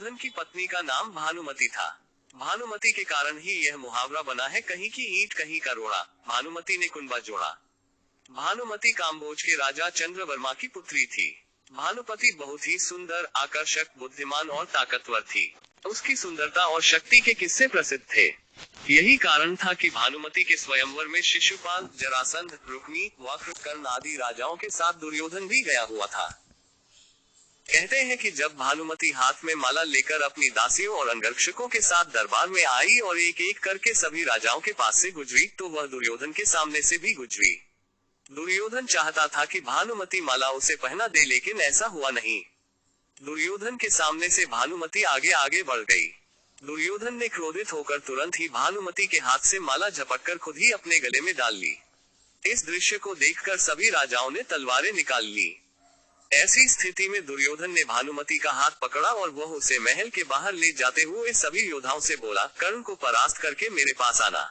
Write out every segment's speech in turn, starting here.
दुर्योधन की पत्नी का नाम भानुमति था। भानुमति के कारण ही यह मुहावरा बना है, कहीं की ईंट कहीं का रोड़ा, भानुमति ने कुंभा जोड़ा। भानुमति काम्बोज के राजा चंद्रवर्मा की पुत्री थी। भानुपति बहुत ही सुंदर, आकर्षक, बुद्धिमान और ताकतवर थी। उसकी सुंदरता और शक्ति के किस्से प्रसिद्ध थे। यही कारण था कि भानुमति के स्वयंवर में शिशुपाल, जरासंध, रुक्मी, वक्र, कर्ण आदि राजाओं के साथ दुर्योधन भी गया हुआ था। कहते हैं कि जब भानुमति हाथ में माला लेकर अपनी दासियों और अंगरक्षकों के साथ दरबार में आई और एक एक करके सभी राजाओं के पास से गुजरी, तो वह दुर्योधन के सामने से भी गुजरी। दुर्योधन चाहता था कि भानुमति माला उसे पहना दे, लेकिन ऐसा हुआ नहीं। दुर्योधन के सामने से भानुमति आगे आगे बढ़ गई। दुर्योधन ने क्रोधित होकर तुरंत ही भानुमति के हाथ से माला झपटकर खुद ही अपने गले में डाल ली। इस दृश्य को देखकर सभी राजाओं ने तलवारें निकाल ली। ऐसी स्थिति में दुर्योधन ने भानुमति का हाथ पकड़ा और वह उसे महल के बाहर ले जाते हुए सभी योद्धाओं से बोला, कर्ण को परास्त करके मेरे पास आना।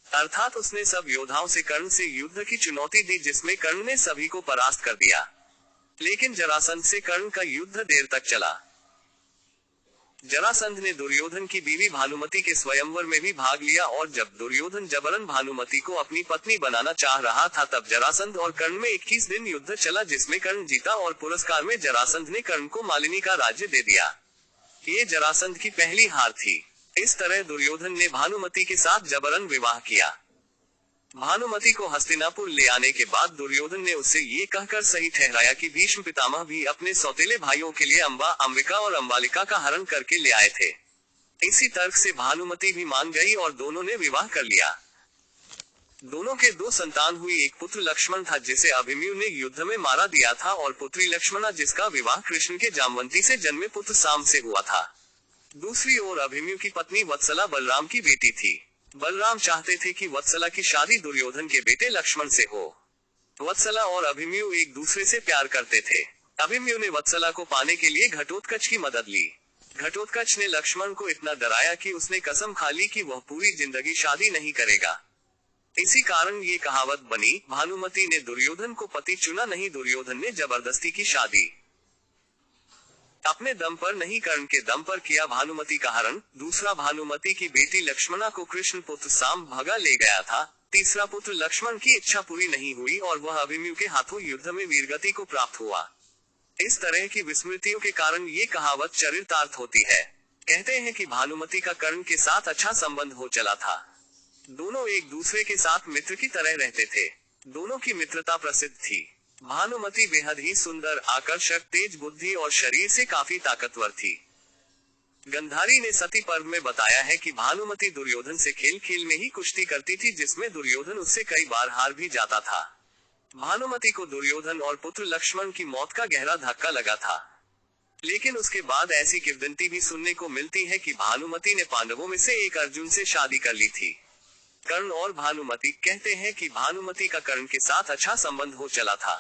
अर्थात उसने सब योद्धाओं से कर्ण से युद्ध की चुनौती दी, जिसमें कर्ण ने सभी को परास्त कर दिया। लेकिन जरासंध से कर्ण का युद्ध देर तक चला। जरासंध ने दुर्योधन की बीवी भानुमति के स्वयंवर में भी भाग लिया और जब दुर्योधन जबरन भानुमति को अपनी पत्नी बनाना चाह रहा था, तब जरासंध और कर्ण में 21 दिन युद्ध चला, जिसमें कर्ण जीता और पुरस्कार में जरासंध ने कर्ण को मालिनी का राज्य दे दिया। ये जरासंध की पहली हार थी। इस तरह दुर्योधन ने भानुमति के साथ जबरन विवाह किया। भानुमति को हस्तिनापुर ले आने के बाद दुर्योधन ने उससे ये कहकर सही ठहराया कि भीष्म पितामह भी अपने सौतेले भाइयों के लिए अंबा, अंबिका और अंबालिका का हरण करके ले आए थे। इसी तर्क से भानुमति भी मान गई और दोनों ने विवाह कर लिया। दोनों के 2 संतान हुई। एक पुत्र लक्ष्मण था, जिसे अभिमन्यु ने युद्ध में मारा दिया था, और पुत्री लक्ष्मणा, जिसका विवाह कृष्ण के जामवंती से जन्मे पुत्र साम से हुआ था। दूसरी ओर अभिमन्यु की पत्नी वत्सला बलराम की बेटी थी। बलराम चाहते थे कि वत्सला की शादी दुर्योधन के बेटे लक्ष्मण से हो। वत्सला और अभिमन्यु एक दूसरे से प्यार करते थे। अभिमन्यु ने वत्सला को पाने के लिए घटोत्कच की मदद ली। घटोत्कच ने लक्ष्मण को इतना डराया कि उसने कसम खा ली कि वह पूरी जिंदगी शादी नहीं करेगा। इसी कारण ये कहावत बनी, भानुमति ने दुर्योधन को पति चुना नहीं, दुर्योधन ने जबरदस्ती की शादी। अपने दम पर नहीं, कर्ण के दम पर किया भानुमति का हरण। दूसरा, भानुमति की बेटी लक्ष्मणा को कृष्ण पुत्र साम भगा ले गया था। तीसरा पुत्र लक्ष्मण की इच्छा पूरी नहीं हुई और वह अभिमन्यु के हाथों युद्ध में वीरगति को प्राप्त हुआ। इस तरह की विस्मृतियों के कारण ये कहावत चरितार्थ होती है। कहते हैं कि भानुमति का कर्ण के साथ अच्छा संबंध हो चला था। दोनों एक दूसरे के साथ मित्र की तरह रहते थे। दोनों की मित्रता प्रसिद्ध थी। भानुमति बेहद ही सुंदर, आकर्षक, तेज बुद्धि और शरीर से काफी ताकतवर थी। गंधारी ने सती पर्व में बताया है कि भानुमति दुर्योधन से खेल खेल में ही कुश्ती करती थी, जिसमें दुर्योधन उससे कई बार हार भी जाता था। भानुमति को दुर्योधन और पुत्र लक्ष्मण की मौत का गहरा धक्का लगा था। लेकिन उसके बाद ऐसी किंवदंती भी सुनने को मिलती है कि भानुमति ने पांडवों में से एक अर्जुन से शादी कर ली थी। कर्ण और भानुमति, कहते हैं कि भानुमति का कर्ण के साथ अच्छा संबंध हो चला था।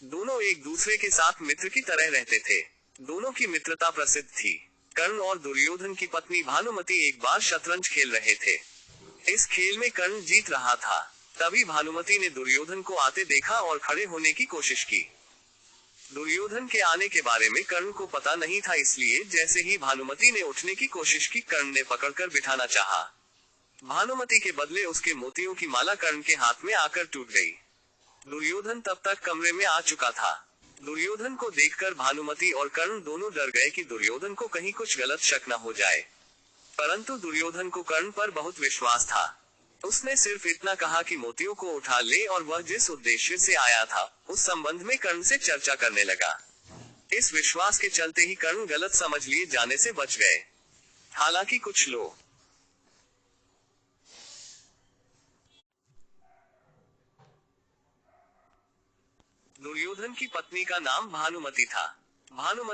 दोनों एक दूसरे के साथ मित्र की तरह रहते थे। दोनों की मित्रता प्रसिद्ध थी। कर्ण और दुर्योधन की पत्नी भानुमति एक बार शतरंज खेल रहे थे। इस खेल में कर्ण जीत रहा था। तभी भानुमति ने दुर्योधन को आते देखा और खड़े होने की कोशिश की। दुर्योधन के आने के बारे में कर्ण को पता नहीं था, इसलिए जैसे ही भानुमति ने उठने की कोशिश की, कर्ण ने पकड़कर बिठाना चाहा। भानुमति के बदले उसके मोतियों की माला कर्ण के हाथ में आकर टूट गई। दुर्योधन तब तक कमरे में आ चुका था। दुर्योधन को देखकर भानुमति और कर्ण दोनों डर गए कि दुर्योधन को कहीं कुछ गलत शक न हो जाए। परंतु दुर्योधन को कर्ण पर बहुत विश्वास था। उसने सिर्फ इतना कहा कि मोतियों को उठा ले, और वह जिस उद्देश्य से आया था उस संबंध में कर्ण से चर्चा करने लगा। इस विश्वास के चलते ही कर्ण गलत समझ लिए जाने से बच गए। हालांकि कुछ लोग दुर्योधन की पत्नी का नाम भानुमति था। भानुमति